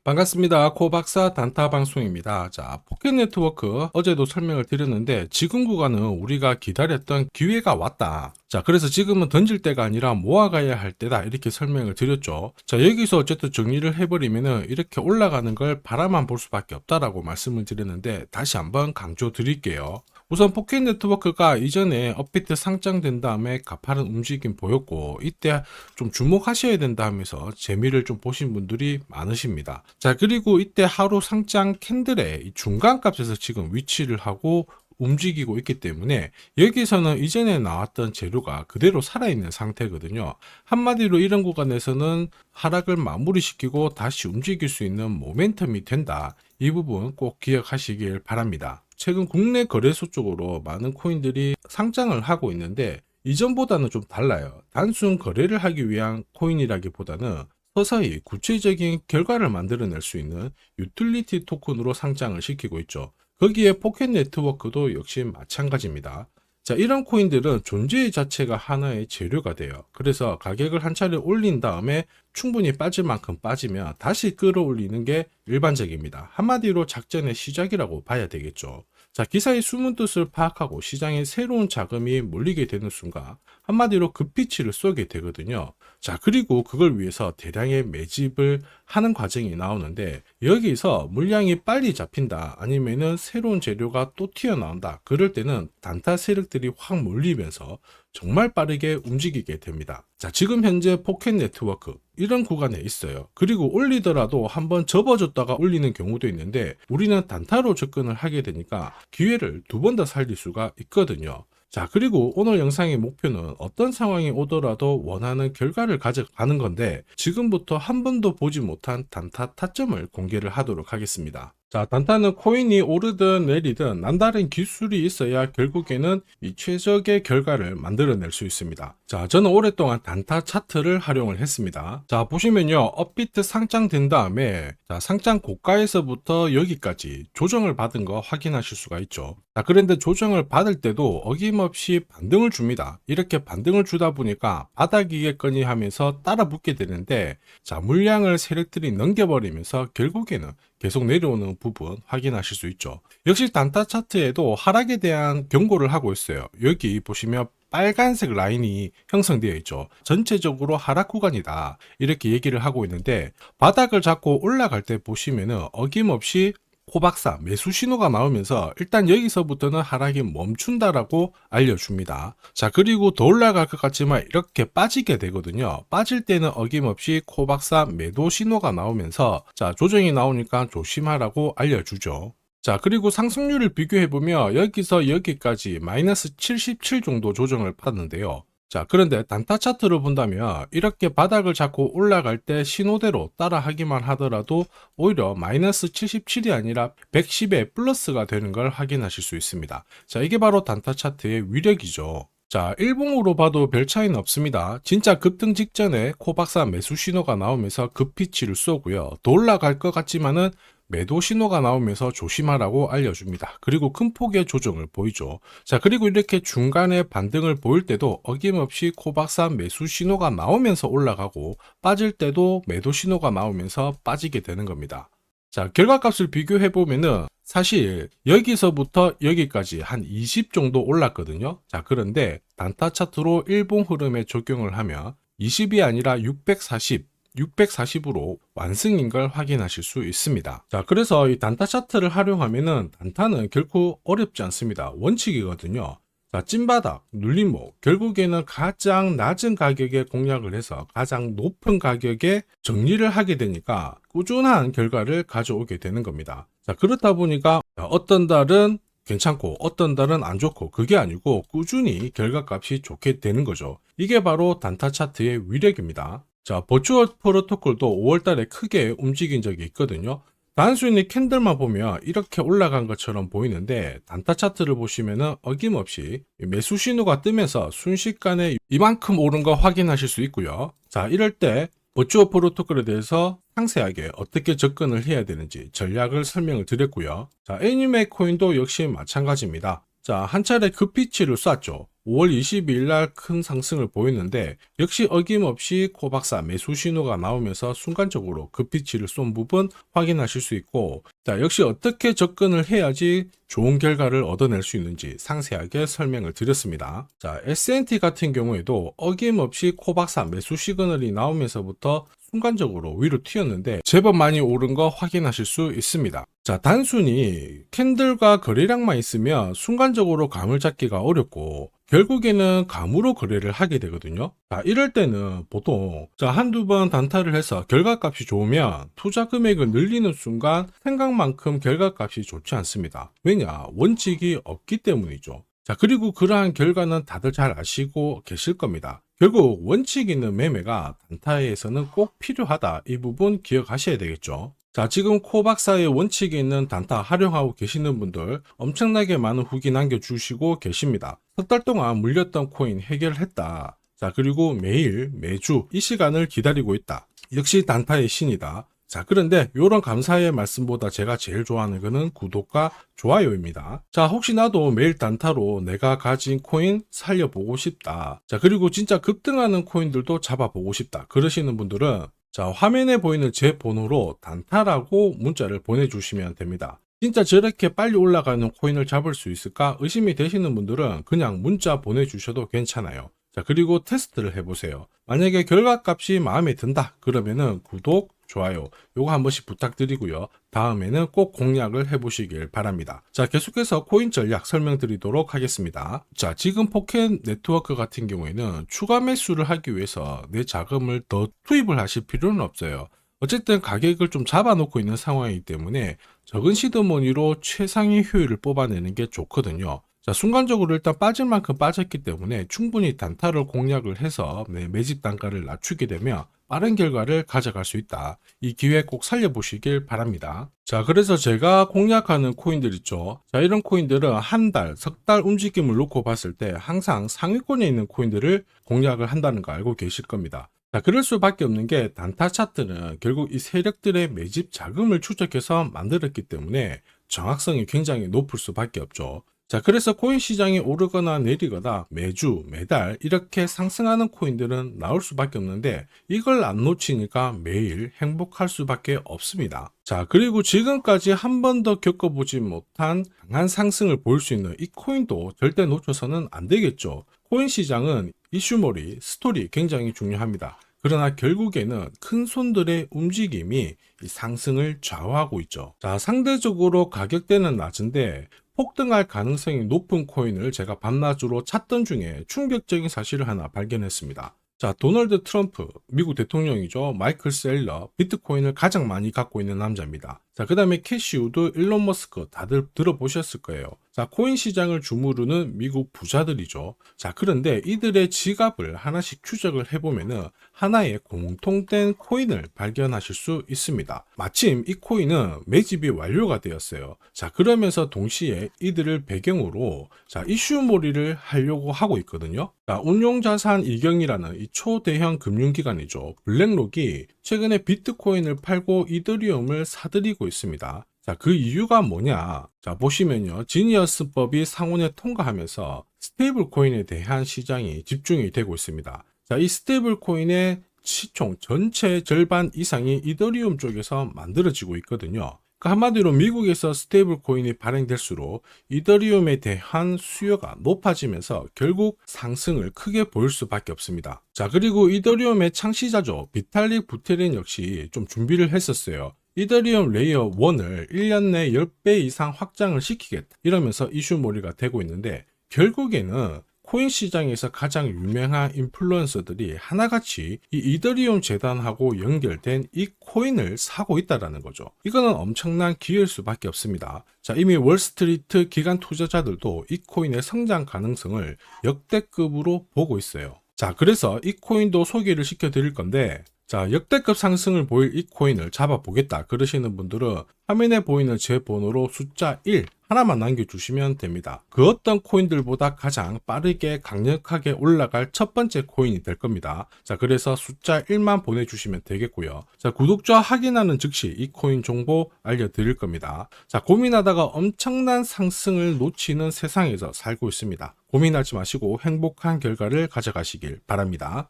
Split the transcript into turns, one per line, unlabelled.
반갑습니다. 코박사 단타 방송입니다. 자, 포켓 네트워크 어제도 설명을 드렸는데 지금 구간은 우리가 기다렸던 기회가 왔다. 자, 그래서 지금은 던질 때가 아니라 모아가야 할 때다. 이렇게 설명을 드렸죠. 자, 여기서 어쨌든 정리를 해버리면은 이렇게 올라가는 걸 바라만 볼 수밖에 없다라고 말씀을 드렸는데 다시 한번 강조 드릴게요. 우선 포켓 네트워크가 이전에 업비트 상장된 다음에 가파른 움직임 보였고 이때 좀 주목하셔야 된다 하면서 재미를 좀 보신 분들이 많으십니다. 자, 그리고 이때 하루 상장 캔들의 중간값에서 지금 위치를 하고 움직이고 있기 때문에 여기서는 이전에 나왔던 재료가 그대로 살아있는 상태거든요. 한마디로 이런 구간에서는 하락을 마무리시키고 다시 움직일 수 있는 모멘텀이 된다. 이 부분 꼭 기억하시길 바랍니다. 최근 국내 거래소 쪽으로 많은 코인들이 상장을 하고 있는데 이전보다는 좀 달라요. 단순 거래를 하기 위한 코인이라기보다는 서서히 구체적인 결과를 만들어낼 수 있는 유틸리티 토큰으로 상장을 시키고 있죠. 거기에 포켓 네트워크도 역시 마찬가지입니다. 자, 이런 코인들은 존재 자체가 하나의 재료가 돼요. 그래서 가격을 한 차례 올린 다음에 충분히 빠질 만큼 빠지면 다시 끌어올리는 게 일반적입니다. 한마디로 작전의 시작이라고 봐야 되겠죠. 자, 기사의 숨은 뜻을 파악하고 시장에 새로운 자금이 몰리게 되는 순간 한마디로 급피치를 쏘게 되거든요. 자, 그리고 그걸 위해서 대량의 매집을 하는 과정이 나오는데 여기서 물량이 빨리 잡힌다 아니면은 새로운 재료가 또 튀어나온다, 그럴 때는 단타 세력들이 확 몰리면서 정말 빠르게 움직이게 됩니다. 자, 지금 현재 포켓 네트워크 이런 구간에 있어요. 그리고 올리더라도 한번 접어줬다가 올리는 경우도 있는데 우리는 단타로 접근을 하게 되니까 기회를 두 번 더 살릴 수가 있거든요. 자, 그리고 오늘 영상의 목표는 어떤 상황이 오더라도 원하는 결과를 가져가는 건데 지금부터 한 번도 보지 못한 단타 타점을 공개를 하도록 하겠습니다. 자, 단타는 코인이 오르든 내리든 남다른 기술이 있어야 결국에는 이 최적의 결과를 만들어낼 수 있습니다. 자, 저는 오랫동안 단타 차트를 활용을 했습니다. 자, 보시면요, 업비트 상장된 다음에 자, 상장 고가에서부터 여기까지 조정을 받은 거 확인하실 수가 있죠. 자, 그런데 조정을 받을 때도 어김없이 반등을 줍니다. 이렇게 반등을 주다 보니까 바닥이겠거니 하면서 따라 붙게 되는데 자, 물량을 세력들이 넘겨버리면서 결국에는 계속 내려오는 부분 확인하실 수 있죠. 역시 단타 차트에도 하락에 대한 경고를 하고 있어요. 여기 보시면 빨간색 라인이 형성되어 있죠. 전체적으로 하락 구간이다, 이렇게 얘기를 하고 있는데 바닥을 잡고 올라갈 때 보시면은 어김없이 코박사 매수 신호가 나오면서 일단 여기서부터는 하락이 멈춘다라고 알려줍니다. 자, 그리고 더 올라갈 것 같지만 이렇게 빠지게 되거든요. 빠질 때는 어김없이 코박사 매도 신호가 나오면서 자, 조정이 나오니까 조심하라고 알려주죠. 자, 그리고 상승률을 비교해보면 여기서 여기까지 마이너스 77 정도 조정을 받았는데요. 자, 그런데 단타 차트를 본다면 이렇게 바닥을 잡고 올라갈 때 신호대로 따라 하기만 하더라도 오히려 마이너스 77이 아니라 110의 플러스가 되는 걸 확인하실 수 있습니다. 자, 이게 바로 단타 차트의 위력이죠. 자, 일봉으로 봐도 별 차이는 없습니다. 진짜 급등 직전에 코박사 매수 신호가 나오면서 급피치를 쏘고요. 더 올라갈 것 같지만은 매도 신호가 나오면서 조심하라고 알려줍니다. 그리고 큰 폭의 조정을 보이죠. 자, 그리고 이렇게 중간에 반등을 보일 때도 어김없이 코박사 매수 신호가 나오면서 올라가고 빠질 때도 매도 신호가 나오면서 빠지게 되는 겁니다. 자, 결과값을 비교해 보면은 사실 여기서부터 여기까지 한 20 정도 올랐거든요. 자, 그런데 단타 차트로 일봉 흐름에 적용을 하면 20이 아니라 640으로 완승인 걸 확인하실 수 있습니다. 자, 그래서 이 단타 차트를 활용하면은 단타는 결코 어렵지 않습니다. 원칙이거든요. 자, 찐바닥, 눌림목, 결국에는 가장 낮은 가격에 공략을 해서 가장 높은 가격에 정리를 하게 되니까 꾸준한 결과를 가져오게 되는 겁니다. 자, 그렇다 보니까 어떤 달은 괜찮고 어떤 달은 안 좋고 그게 아니고 꾸준히 결과값이 좋게 되는 거죠. 이게 바로 단타 차트의 위력입니다. 자, 버추얼 프로토콜도 5월달에 크게 움직인 적이 있거든요. 단순히 캔들만 보면 이렇게 올라간 것처럼 보이는데 단타 차트를 보시면은 어김없이 매수 신호가 뜨면서 순식간에 이만큼 오른 거 확인하실 수 있고요. 자, 이럴 때 버추얼 프로토콜에 대해서 상세하게 어떻게 접근을 해야 되는지 전략을 설명을 드렸고요. 자, 애니메 코인도 역시 마찬가지입니다. 자, 한 차례 급피치를 쐈죠. 5월 22일 날 큰 상승을 보였는데 역시 어김없이 코박사 매수 신호가 나오면서 순간적으로 급피치를 쏜 부분 확인하실 수 있고, 자, 역시 어떻게 접근을 해야지 좋은 결과를 얻어낼 수 있는지 상세하게 설명을 드렸습니다. 자, S&T 같은 경우에도 어김없이 코박사 매수 시그널이 나오면서부터 순간적으로 위로 튀었는데 제법 많이 오른 거 확인하실 수 있습니다. 자, 단순히 캔들과 거래량만 있으면 순간적으로 감을 잡기가 어렵고 결국에는 감으로 거래를 하게 되거든요. 자, 이럴 때는 보통 한두 번 단타를 해서 결과값이 좋으면 투자 금액을 늘리는 순간 생각만큼 결과값이 좋지 않습니다. 왜냐? 원칙이 없기 때문이죠. 자, 그리고 그러한 결과는 다들 잘 아시고 계실 겁니다. 결국 원칙 있는 매매가 단타에서는 꼭 필요하다. 이 부분 기억하셔야 되겠죠. 자, 지금 코박사의 원칙이 있는 단타 활용하고 계시는 분들 엄청나게 많은 후기 남겨주시고 계십니다. 석 달 동안 물렸던 코인 해결했다. 자, 그리고 매일, 매주 이 시간을 기다리고 있다. 역시 단타의 신이다. 자, 그런데 이런 감사의 말씀보다 제가 제일 좋아하는 거는 구독과 좋아요입니다. 자, 혹시 나도 매일 단타로 내가 가진 코인 살려보고 싶다. 자, 그리고 진짜 급등하는 코인들도 잡아보고 싶다. 그러시는 분들은 자, 화면에 보이는 제 번호로 단타라고 문자를 보내주시면 됩니다. 진짜 저렇게 빨리 올라가는 코인을 잡을 수 있을까 의심이 되시는 분들은 그냥 문자 보내주셔도 괜찮아요. 자, 그리고 테스트를 해보세요. 만약에 결과값이 마음에 든다 그러면은 구독, 좋아요 요거 한 번씩 부탁드리고요. 다음에는 꼭 공략을 해보시길 바랍니다. 자, 계속해서 코인 전략 설명드리도록 하겠습니다. 자, 지금 포켓 네트워크 같은 경우에는 추가 매수를 하기 위해서 내 자금을 더 투입을 하실 필요는 없어요. 어쨌든 가격을 좀 잡아놓고 있는 상황이기 때문에 적은 시드머니로 최상의 효율을 뽑아내는 게 좋거든요. 자, 순간적으로 일단 빠질 만큼 빠졌기 때문에 충분히 단타를 공략을 해서 매집 단가를 낮추게 되면 빠른 결과를 가져갈 수 있다. 이 기회 꼭 살려보시길 바랍니다. 자, 그래서 제가 공략하는 코인들 있죠. 자, 이런 코인들은 한 달, 석 달 움직임을 놓고 봤을 때 항상 상위권에 있는 코인들을 공략을 한다는 거 알고 계실 겁니다. 자, 그럴 수밖에 없는 게 단타 차트는 결국 이 세력들의 매집 자금을 추적해서 만들었기 때문에 정확성이 굉장히 높을 수밖에 없죠. 자, 그래서 코인 시장이 오르거나 내리거나 매주, 매달 이렇게 상승하는 코인들은 나올 수밖에 없는데 이걸 안 놓치니까 매일 행복할 수밖에 없습니다. 자, 그리고 지금까지 한 번도 겪어보지 못한 강한 상승을 보일 수 있는 이 코인도 절대 놓쳐서는 안 되겠죠. 코인 시장은 이슈몰이, 스토리 굉장히 중요합니다. 그러나 결국에는 큰 손들의 움직임이 이 상승을 좌우하고 있죠. 자, 상대적으로 가격대는 낮은데 폭등할 가능성이 높은 코인을 제가 밤낮으로 찾던 중에 충격적인 사실을 하나 발견했습니다. 자, 도널드 트럼프, 미국 대통령이죠. 마이클 셀러, 비트코인을 가장 많이 갖고 있는 남자입니다. 자, 그 다음에 캐시 우드, 일론 머스크 다들 들어보셨을 거예요. 자, 코인 시장을 주무르는 미국 부자들이죠. 자, 그런데 이들의 지갑을 하나씩 추적을 해보면은 하나의 공통된 코인을 발견하실 수 있습니다. 마침 이 코인은 매집이 완료가 되었어요. 자, 그러면서 동시에 이들을 배경으로 자, 이슈몰이를 하려고 하고 있거든요. 자, 운용자산 이경이라는 이 초대형 금융기관이죠. 블랙록이 최근에 비트코인을 팔고 이더리움을 사들이고 있습니다. 자, 그 이유가 뭐냐? 자, 보시면요. 지니어스법이 상원에 통과하면서 스테이블 코인에 대한 시장이 집중이 되고 있습니다. 자, 이 스테이블 코인의 시총 전체 절반 이상이 이더리움 쪽에서 만들어지고 있거든요. 한마디로 미국에서 스테이블 코인이 발행될수록 이더리움에 대한 수요가 높아지면서 결국 상승을 크게 보일 수밖에 없습니다. 자, 그리고 이더리움의 창시자죠. 비탈릭 부테린 역시 좀 준비를 했었어요. 이더리움 레이어 1을 1년 내 10배 이상 확장을 시키겠다. 이러면서 이슈몰이가 되고 있는데 결국에는 코인 시장에서 가장 유명한 인플루언서들이 하나같이 이 이더리움 재단하고 연결된 이 코인을 사고 있다는 거죠. 이거는 엄청난 기회일 수밖에 없습니다. 자, 이미 월스트리트 기관 투자자들도 이 코인의 성장 가능성을 역대급으로 보고 있어요. 자, 그래서 이 코인도 소개를 시켜 드릴 건데 자, 역대급 상승을 보일 이 코인을 잡아보겠다 그러시는 분들은 화면에 보이는 제 번호로 숫자 1 하나만 남겨주시면 됩니다. 그 어떤 코인들보다 가장 빠르게 강력하게 올라갈 첫 번째 코인이 될 겁니다. 자, 그래서 숫자 1만 보내주시면 되겠고요. 자, 구독자 확인하는 즉시 이 코인 정보 알려드릴 겁니다. 자, 고민하다가 엄청난 상승을 놓치는 세상에서 살고 있습니다. 고민하지 마시고 행복한 결과를 가져가시길 바랍니다.